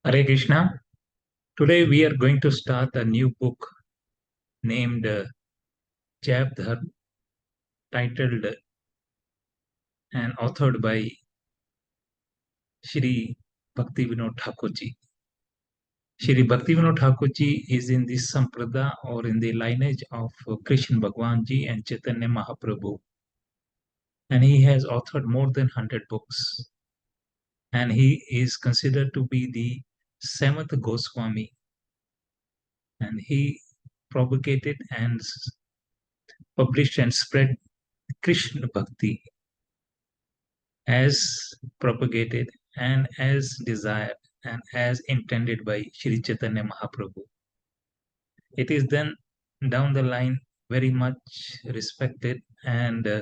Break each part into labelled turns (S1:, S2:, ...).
S1: Hare Krishna. Today we are going to start a new book named Jaiv Dharm, titled and authored by Shri Bhaktivinoda Thakur Ji. Shri Bhaktivinoda Thakur Ji is in this Samprada or in the lineage of Krishna Bhagwan Ji and Chaitanya Mahaprabhu. And he has authored more than 100 books. And he is considered to be the seventh Goswami. And he propagated and published and spread Krishna Bhakti as propagated and as desired and as intended by Sri Chaitanya Mahaprabhu. It is then down the line very much respected and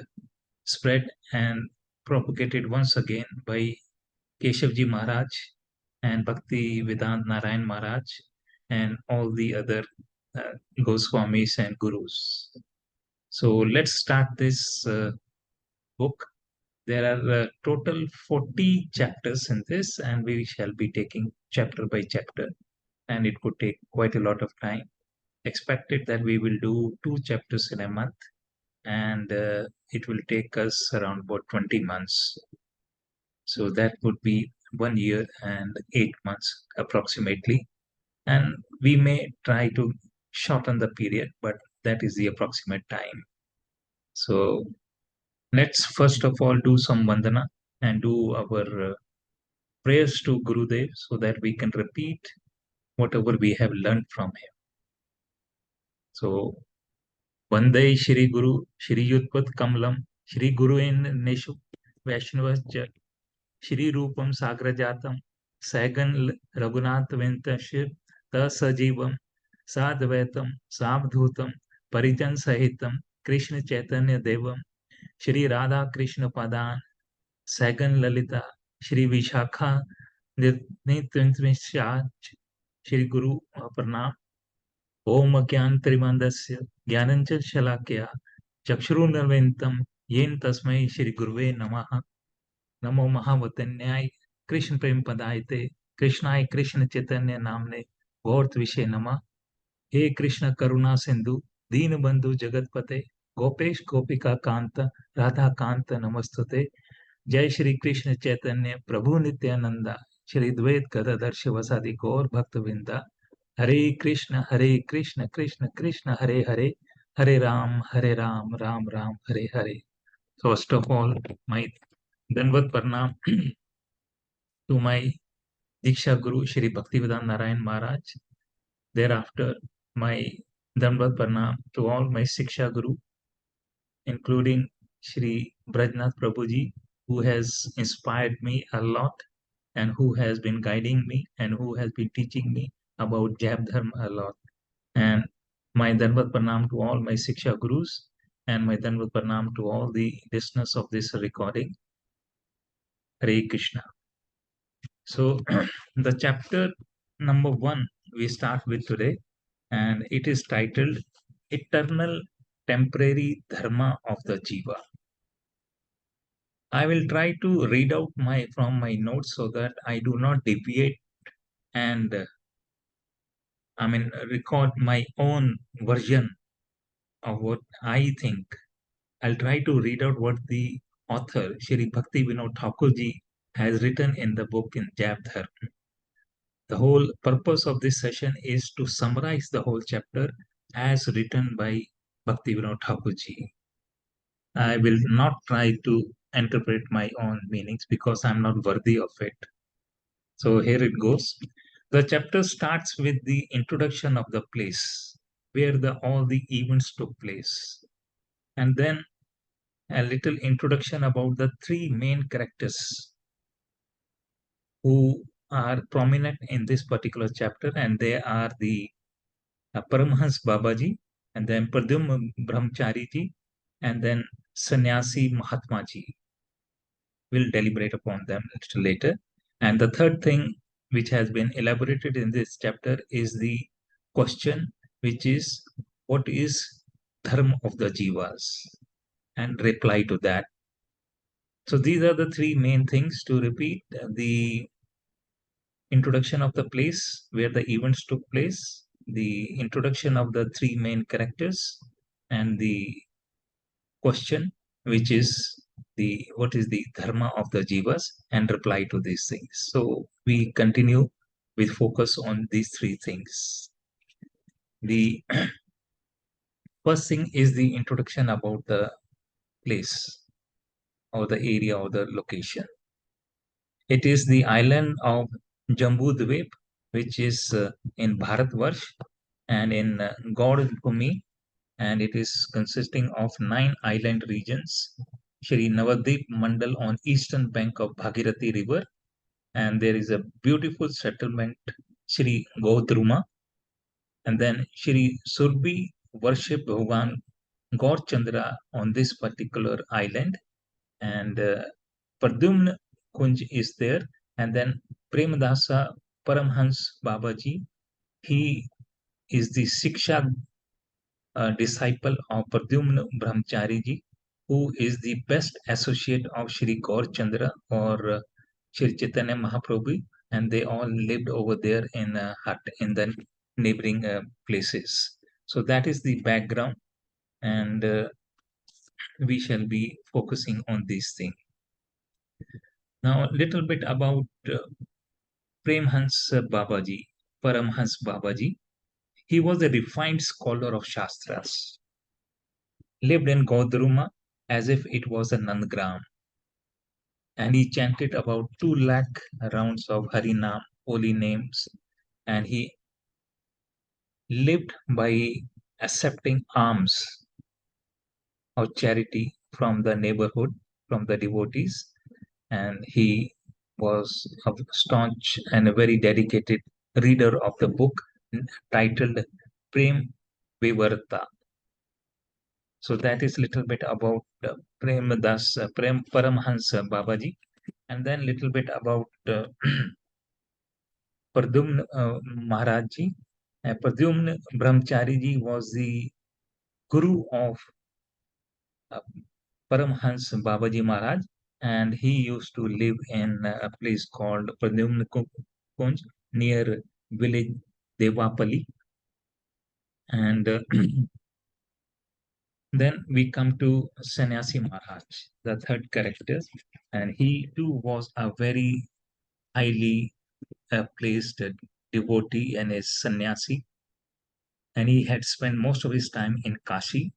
S1: spread and propagated once again by Keshavji Maharaj and Bhakti Vedant Narayan Maharaj and all the other Goswamis and Gurus. So let's start this book. There are total 40 chapters in this, and we shall be taking chapter by chapter, and it could take quite a lot of time. Expected that we will do 2 chapters in a month, and it will take us around about 20 months. So that would be 1 year and 8 months approximately. And we may try to shorten the period, but that is the approximate time. So let's first of all do some vandana and do our prayers to Gurudev so that we can repeat whatever we have learned from him. So, Vande Shri Guru, Shri Yutpat Kamlam, Shri Guru in Neshu, Vaishnavascha, Shri Rupam Sagrajatam, Sagan Raghunath Ventaship, Ta Sajivam, Sadvaitam, Sabdhutam, Parijan Sahitam, Krishna Chaitanya Devam, Shri Radha Krishna Padan, Sagan Lalita, Shri Vishakha Nityantvishach, Shri Guru Pranam. ओम अज्ञानतिमिरन्धस्य ज्ञानञ्च शलाकया चक्षुरुन्मीलितं येन तस्मै श्री गुरुवे नमः। नमो महावतन्याय कृष्ण प्रेम पदायते कृष्णाय कृष्ण चैतन्य नामने गौर विषय नमः। हे कृष्ण करुणा सिंधु दीन बंधु जगतपते गोपेश गोपिका कांत राधा कांत नमस्तुते। जय श्री कृष्ण चैतन्य प्रभु नित्यानंदा श्री द्वैत गदाधर शिवसादि गौर भक्तवृंदा। हरे कृष्ण कृष्ण कृष्ण हरे हरे, हरे Ram Ram Ram Hare Hare. So first of all, my Danvat Pranam to my Diksha Guru Shri Bhaktivedanta Narayan Maharaj. Thereafter, my Danvat Pranam to all my Siksha Guru, including Shri Brajnath Prabhuji, who has inspired me a lot and who has been guiding me and who has been teaching me about Jab Dharm a lot. And my Danvat Pranam to all my Siksha Gurus and my Danvat Pranam to all the listeners of this recording. Hare Krishna. So the chapter number 1 we start with today, and it is titled Eternal Temporary Dharma of the Jiva. I will try to read out from my notes so that I do not deviate and record my own version of what I think. I'll try to read out what the author, Shri Bhakti Vinod Thakur Ji, has written in the book in Jab Dharm. The whole purpose of this session is to summarize the whole chapter as written by Bhakti Vinod Thakur Ji. I will not try to interpret my own meanings because I'm not worthy of it. So here it goes. The chapter starts with the introduction of the place where all the events took place. And then a little introduction about the three main characters who are prominent in this particular chapter, and they are the Paramhans Babaji, and then Pradyumna Brahmachari ji, and then Sannyasi Mahatma ji. We'll deliberate upon them a little later. And the third thing which has been elaborated in this chapter is the question, which is, what is Dharma of the Jivas? And reply to that. So these are the three main things. To repeat, the introduction of the place where the events took place, the introduction of the three main characters, and the question, which is the what is the dharma of the jivas, and reply to these things. So we continue with focus on these three things. The first thing is the introduction about the place or the area or the location. It is the island of Jambudvip, which is in Bharatvarsh and in Gaudapumi, and it is consisting of 9 island regions. Shri Navadvip Mandal on eastern bank of Bhagirathi River, and there is a beautiful settlement, Shri Godruma, and then Shri Surbi worship Bhagwan Gaur Chandra on this particular island, and Pardumna Kunj is there, and then Premadasa Paramhans Babaji, he is the Siksha disciple of Pradyumna Brahmachari ji, who is the best associate of Shri Gaur Chandra or Shri Chaitanya Mahaprabhu, and they all lived over there in a hut in the neighboring places. So that is the background, and we shall be focusing on this thing. Now, a little bit about Premhans Babaji, Paramhans Babaji. He was a refined scholar of Shastras, lived in Godruma as if it was a Nandgram, and he chanted about 2 lakh rounds of Harinam, holy names, and he lived by accepting alms or charity from the neighborhood, from the devotees, and he was a staunch and a very dedicated reader of the book titled Prem Vivarta. So that is little bit about Prem Paramhans Babaji, and then little bit about Pradyumna Maharaj ji. Pradyumna Brahmachari ji was the guru of uh, Paramhans Babaji Maharaj, and he used to live in a place called Pradyumna Kunj near village Devapali. And then we come to Sannyasi Maharaj, the third character, and he too was a very highly placed devotee and a sannyasi, and he had spent most of his time in Kashi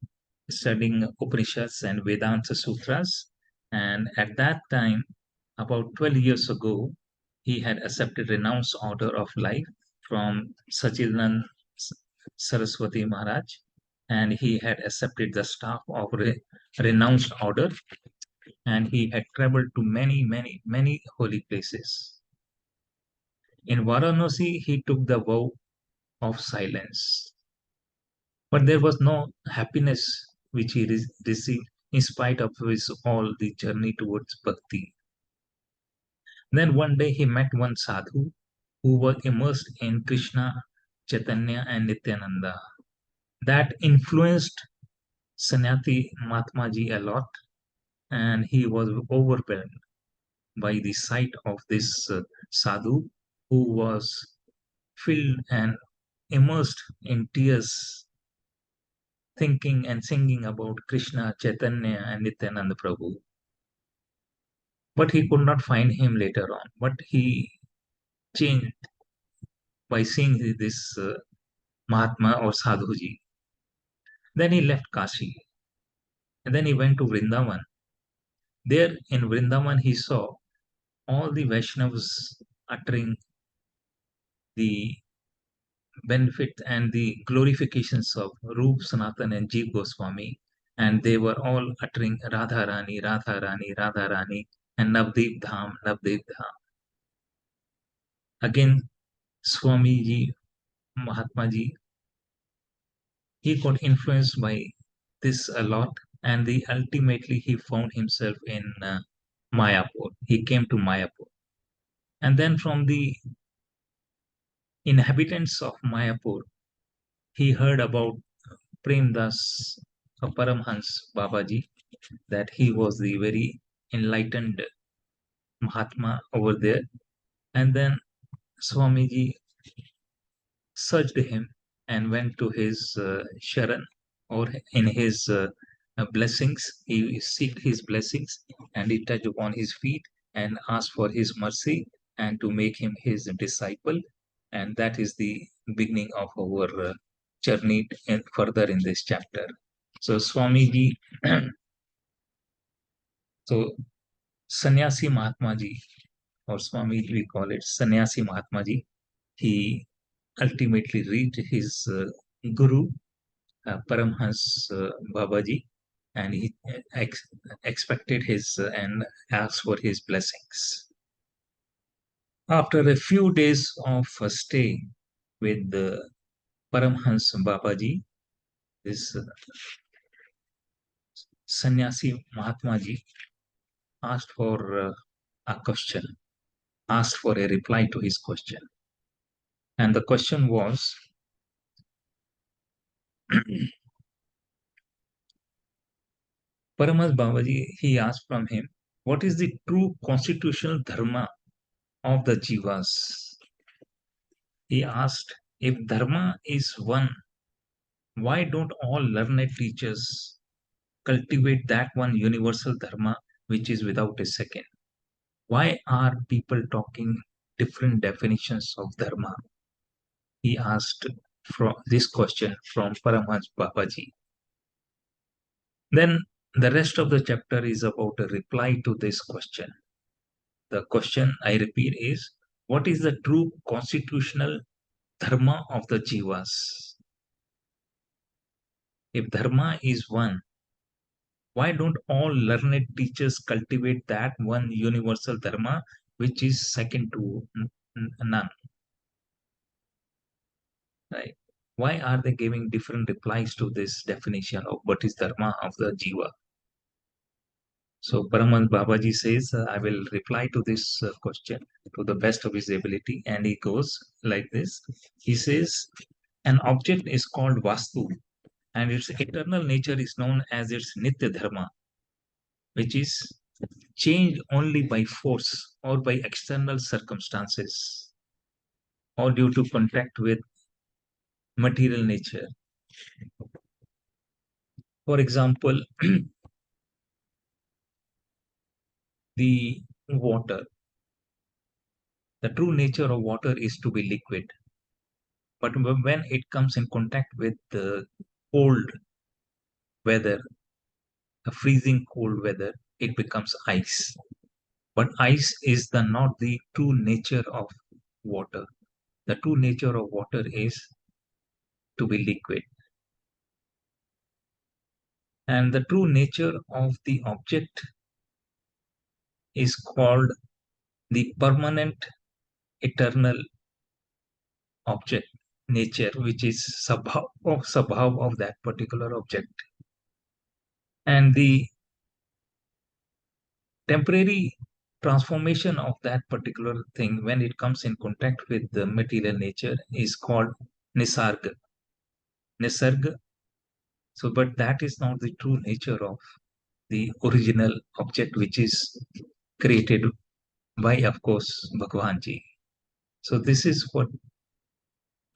S1: studying Upanishads and Vedanta Sutras. And at that time, about 12 years ago, he had accepted renounced order of life from Sachidanand Saraswati Maharaj, and he had accepted the staff of renounced order, and he had traveled to many, many, many holy places. In Varanasi, he took the vow of silence, but there was no happiness which he received in spite of his all the journey towards bhakti. Then one day he met one sadhu who was immersed in Krishna, Chaitanya, and Nityananda. That influenced Sanyati Mahatmaji a lot, and he was overwhelmed by the sight of this sadhu who was filled and immersed in tears, thinking and singing about Krishna, Chaitanya, and Nityananda Prabhu. But he could not find him later on. But he changed by seeing this Mahatma or Sadhuji. Then he left Kashi, and then he went to Vrindavan. There in Vrindavan, he saw all the Vaishnavas uttering the benefit and the glorifications of Rup Sanatan and Jeev Goswami, and they were all uttering Radha Rani, Radha Rani, Radha Rani, and Navdeep Dham, Navdeep Dham. Again, Swamiji, Mahatma Ji, he got influenced by this a lot, and ultimately he found himself in Mayapur. He came to Mayapur, and then from the inhabitants of Mayapur, he heard about Premdas Paramhans Babaji, that he was the very enlightened Mahatma over there. And then Swamiji searched him and went to his Sharan, or in his blessings. He seeked his blessings and he touched upon his feet and asked for his mercy and to make him his disciple. And that is the beginning of our journey further in this chapter. So Swamiji, so Sannyasi Mahatma Ji, or Swami, we call it Sannyasi Mahatma Ji, he ultimately reached his guru, Paramhans Babaji, and he expected his and asked for his blessings. After a few days of stay with Paramhans Babaji, this Sannyasi Mahatma Ji asked for a question, asked for a reply to his question. And the question was, Paramhans Babaji, he asked from him, what is the true constitutional dharma of the jivas? He asked, if dharma is one, why don't all learned teachers cultivate that one universal dharma which is without a second? Why are people talking different definitions of dharma? He asked from this question from Paramhans Babaji. Then the rest of the chapter is about a reply to this question. The question, I repeat, is what is the true constitutional dharma of the jivas? If dharma is one, why don't all learned teachers cultivate that one universal dharma which is second to none? Right? Why are they giving different replies to this definition of what is dharma of the jiva? So Paramhans Babaji says, I will reply to this question to the best of his ability. And he goes like this. He says, an object is called Vastu, and its eternal nature is known as its Nitya Dharma, which is changed only by force or by external circumstances or due to contact with material nature. For example, the water. The true nature of water is to be liquid. But when it comes in contact with the cold weather, a freezing cold weather, it becomes ice. But ice is not the true nature of water. The true nature of water is to be liquid. And the true nature of the object is called the permanent, eternal object nature, which is sabhav of that particular object. And the temporary transformation of that particular thing when it comes in contact with the material nature is called nisarga. Nisarga. So, but that is not the true nature of the original object, which is created by, of course, Bhagwanji. So, this is what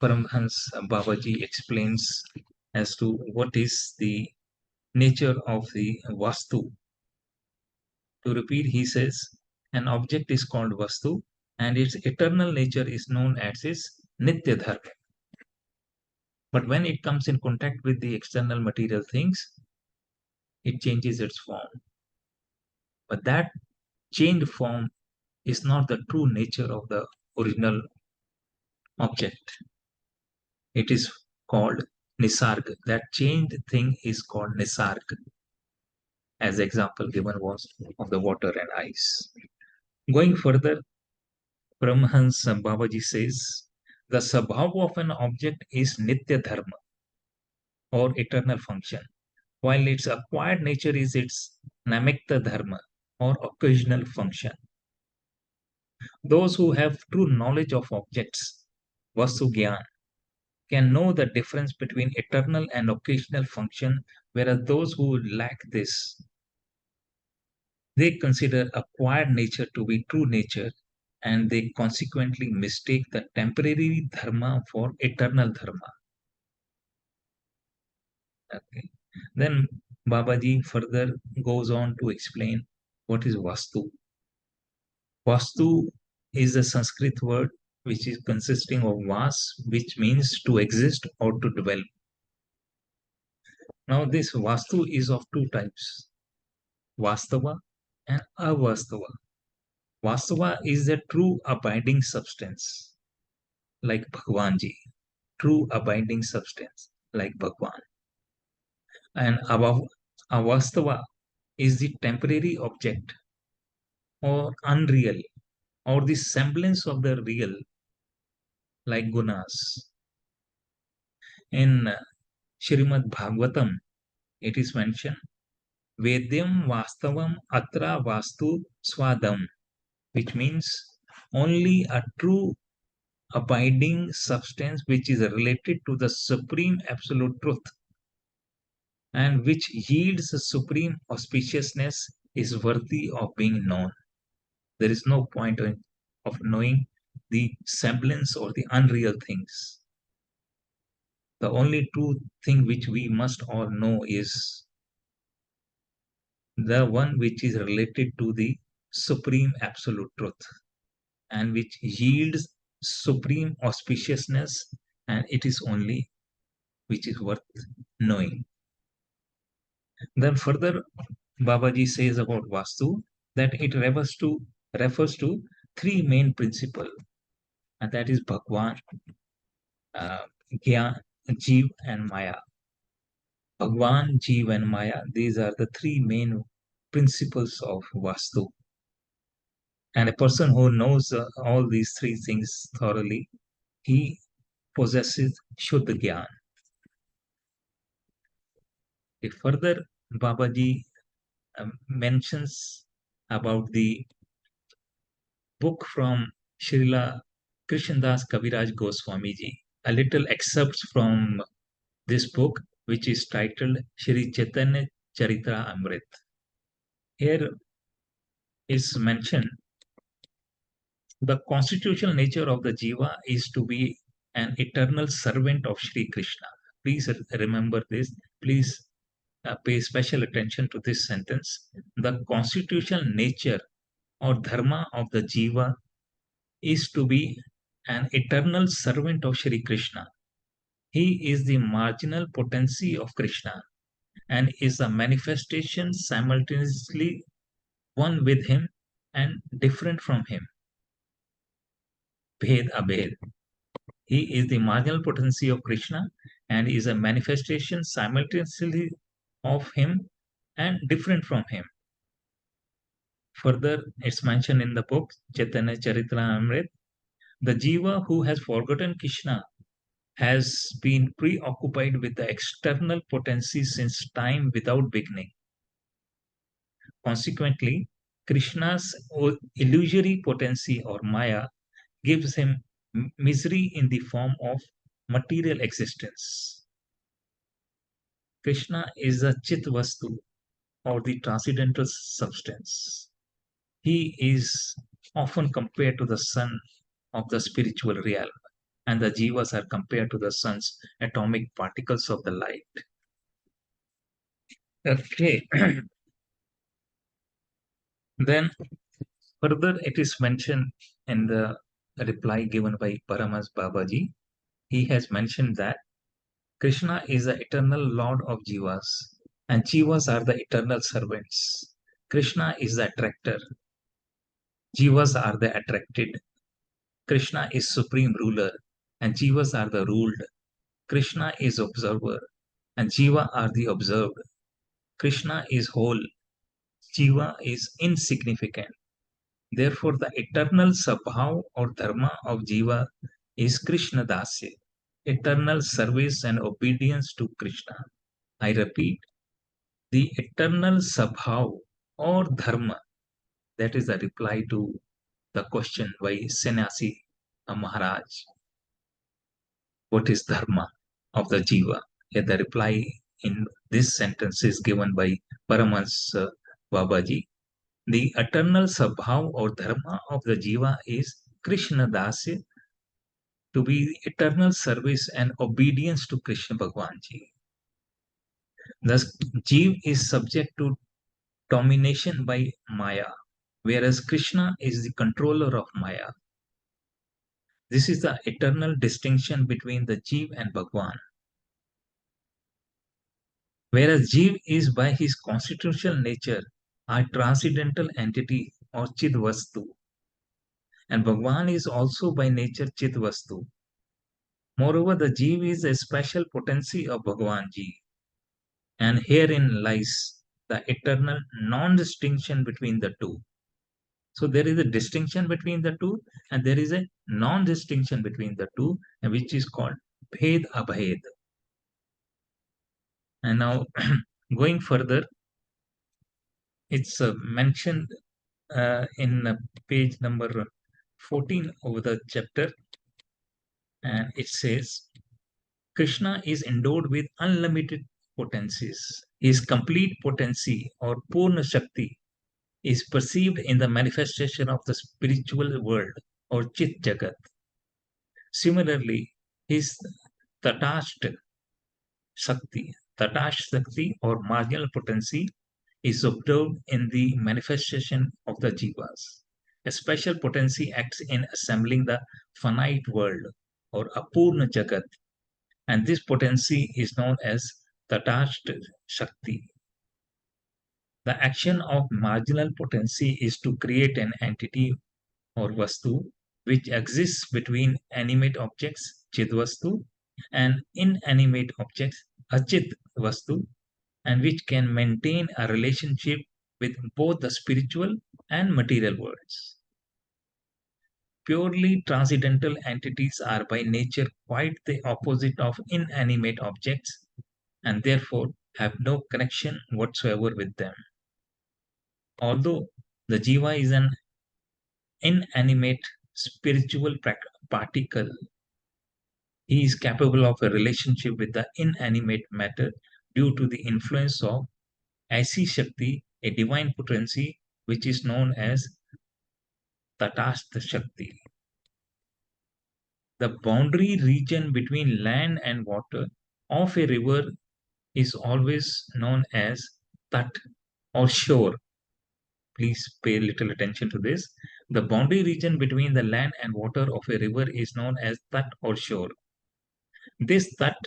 S1: Paramhans Babaji explains as to what is the nature of the Vastu. To repeat, he says, an object is called Vastu and its eternal nature is known as its Nitya Dharma. But when it comes in contact with the external material things, it changes its form. But that changed form is not the true nature of the original object. It is called Nisarg. That changed thing is called Nisarg, as the example given was of the water and ice. Going further, Paramhans Babaji says, the sabhav of an object is Nitya Dharma or eternal function, while its acquired nature is its Namikta Dharma or occasional function. Those who have true knowledge of objects, Vastu Gyan, can know the difference between eternal and occasional function, whereas those who lack this, they consider acquired nature to be true nature and they consequently mistake the temporary dharma for eternal dharma. Okay. Then Babaji further goes on to explain what is Vastu. Vastu is a Sanskrit word which is consisting of vas, which means to exist or to dwell. Now, this Vastu is of two types, Vastava and Avastava. Vastava is the true abiding substance, like Bhagwanji, true abiding substance, like Bhagwan. And Avastava is the temporary object or unreal or the semblance of the real, like Gunas. In Srimad Bhagavatam, it is mentioned, Vedyam Vastavam Atra Vastu Swadam, which means only a true abiding substance which is related to the supreme absolute truth and which yields a supreme auspiciousness is worthy of being known. There is no point of knowing the semblance or the unreal things. The only true thing which we must all know is the one which is related to the supreme absolute truth and which yields supreme auspiciousness, and it is only which is worth knowing. Then further, Babaji says about Vastu that it refers to three main principles, and that is Bhagwan, uh, Gyan, Jeev, and Maya. Bhagwan, Jeev, and Maya, these are the three main principles of Vastu. And a person who knows all these three things thoroughly, he possesses Shuddha Gyan. If further, Babaji mentions about the book from Srila Krishnadas Kaviraj Goswami ji, a little excerpts from this book, which is titled Shri Chaitanya Charitra Amrit. Here is mentioned the constitutional nature of the jiva is to be an eternal servant of Shri Krishna. Please remember this. Please pay special attention to this sentence. The constitutional nature or dharma of the jiva is to be an eternal servant of Shri Krishna. He is the marginal potency of Krishna and is a manifestation simultaneously one with him and different from him. Bhed Abhed. He is the marginal potency of Krishna and is a manifestation simultaneously of him and different from him. Further, it's mentioned in the book Chaitanya Charitra Amrit, the jiva who has forgotten Krishna has been preoccupied with the external potency since time without beginning. Consequently, Krishna's illusory potency or Maya gives him misery in the form of material existence. Krishna is a Chit Vastu or the transcendental substance. He is often compared to the sun of the spiritual realm, and the jivas are compared to the sun's atomic particles of the light. Okay. Then further it is mentioned in the reply given by Paramas Babaji. He has mentioned that Krishna is the eternal Lord of jivas, and jivas are the eternal servants. Krishna is the attractor, jivas are the attracted. Krishna is supreme ruler, and jivas are the ruled. Krishna is observer, and jiva are the observed. Krishna is whole, jiva is insignificant. Therefore, the eternal sabhav or dharma of jiva is Krishna dasya, eternal service and obedience to Krishna. I repeat, the eternal sabhav or dharma, that is the reply to the question by Sannyasi Maharaj. What is dharma of the jiva? Here the reply in this sentence is given by Paramans Babaji. The eternal sabhav or dharma of the jiva is Krishna Dasya to be eternal service and obedience to Krishna Bhagwan Ji. Thus, Jeev is subject to domination by Maya, whereas Krishna is the controller of Maya. This is the eternal distinction between the Jeev and Bhagwan. Whereas Jeev is by his constitutional nature a transcendental entity or Chidvastu, and Bhagwan is also by nature Chidvastu. Moreover, the Jeev is a special potency of Bhagwan Ji, and herein lies the eternal non-distinction between the two. So there is a distinction between the two, and there is a non-distinction between the two, which is called Bhed Abhed. And now, going further, it's mentioned in page number 14 of the chapter, and it says, Krishna is endowed with unlimited potencies. His complete potency or Purna Shakti is perceived in the manifestation of the spiritual world or Chit Jagat. Similarly, his Tatashta Shakti or marginal potency is observed in the manifestation of the Jivas. A special potency acts in assembling the finite world or Apurna Jagat, and this potency is known as Tatashta Shakti. The action of marginal potency is to create an entity or Vastu which exists between animate objects, Chidvastu, and inanimate objects, Achit Vastu, and which can maintain a relationship with both the spiritual and material worlds. Purely transcendental entities are by nature quite the opposite of inanimate objects and therefore have no connection whatsoever with them. Although the jiva is an inanimate spiritual particle, he is capable of a relationship with the inanimate matter due to the influence of Aisi Shakti, a divine potency which is known as Tatastha Shakti. The boundary region between land and water of a river is always known as Tat or shore. Please pay little attention to this. The boundary region between the land and water of a river is known as Tat or shore. This Tat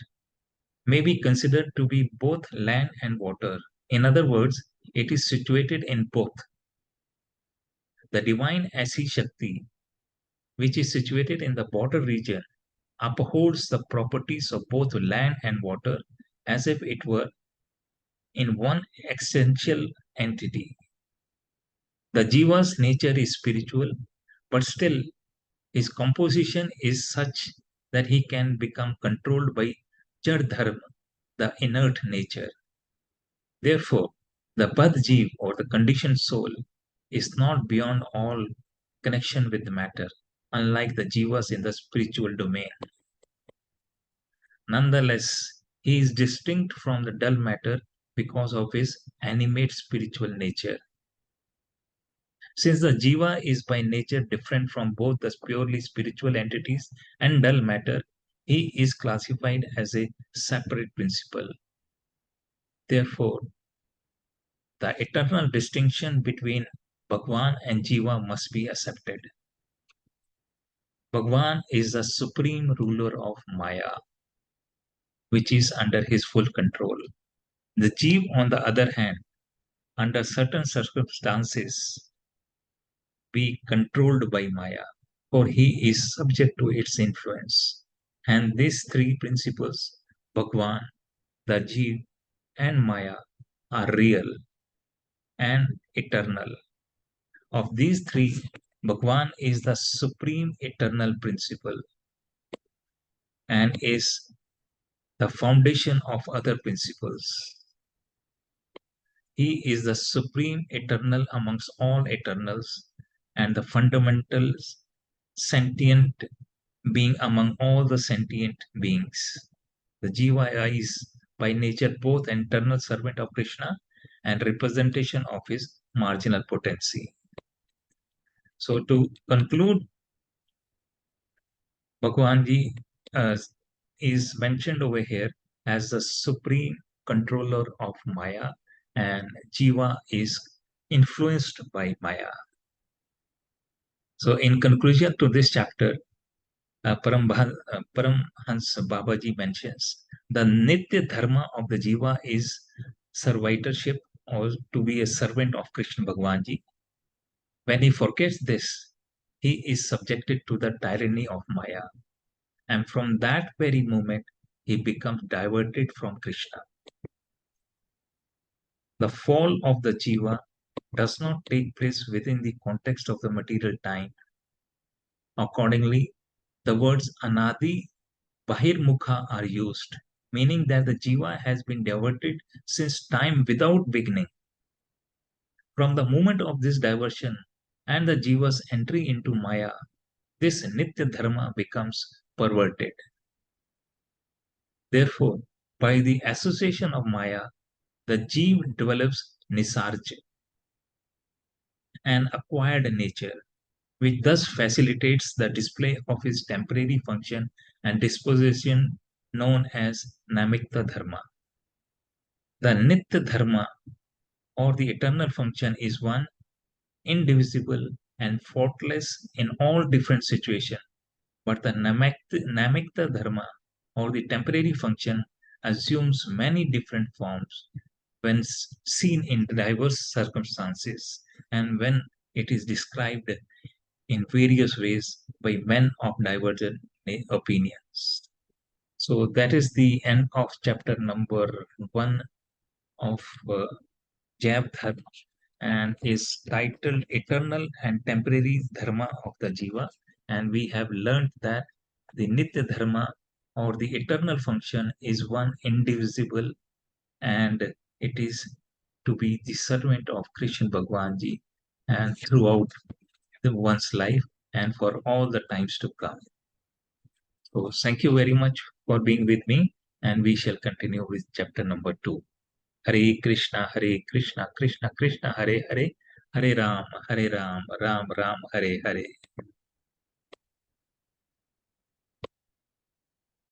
S1: may be considered to be both land and water. In other words, it is situated in both. The divine Asi Shakti, which is situated in the border region, upholds the properties of both land and water as if it were in one essential entity. The jiva's nature is spiritual, but still his composition is such that he can become controlled by Jad Dharm, the inert nature. Therefore, the Bad Jeev or the conditioned soul is not beyond all connection with the matter, unlike the jivas in the spiritual domain. Nonetheless, he is distinct from the dull matter because of his animate spiritual nature. Since the jiva is by nature different from both the purely spiritual entities and dull matter, he is classified as a separate principle. Therefore, the eternal distinction between Bhagwan and jiva must be accepted. Bhagwan is the supreme ruler of Maya, which is under his full control. The jiva, on the other hand, under certain circumstances, be controlled by Maya, for he is subject to its influence. And these three principles, Bhagwan, the Jeev, and Maya, are real and eternal. Of these three, Bhagwan is the supreme eternal principle and is the foundation of other principles. He is the supreme eternal amongst all eternals and the fundamental sentient being among all the sentient beings. The Jiva is by nature both an eternal servant of Krishna and representation of his marginal potency. So to conclude, Bhagwan Ji uh, is mentioned over here as the supreme controller of Maya, and Jiva is influenced by Maya. So, in conclusion to this chapter, Paramhans Babaji mentions the Nitya Dharma of the Jiva is servitorship, or to be a servant of Krishna Bhagwan Ji. When he forgets this, he is subjected to the tyranny of Maya, and from that very moment, he becomes diverted from Krishna. The fall of the Jiva does not take place within the context of the material time. Accordingly, the words Anadi Bahirmukha are used, meaning that the Jiva has been diverted since time without beginning. From the moment of this diversion and the Jiva's entry into Maya, this Nitya Dharma becomes perverted. Therefore, by the association of Maya, the Jiva develops Nisarj, an acquired nature, which thus facilitates the display of his temporary function and disposition known as Namikta Dharma. The Nitya Dharma, or the eternal function, is one indivisible and faultless in all different situations. But the Namikta Dharma, or the temporary function, assumes many different forms when seen in diverse circumstances and when it is described in various ways by men of divergent opinions. So that is the end of chapter number 1 of Jaiv Dharma, and is titled Eternal and Temporary Dharma of the Jiva. And we have learned that the Nitya Dharma, or the eternal function, is one indivisible, and it is to be the servant of Krishna Bhagwan Ji and throughout one's life and for all the times to come. So thank you very much for being with me, and we shall continue with chapter number 2. Hare Krishna, Krishna Krishna, Hare Hare, Hare Ram, Ram Ram, Hare Hare.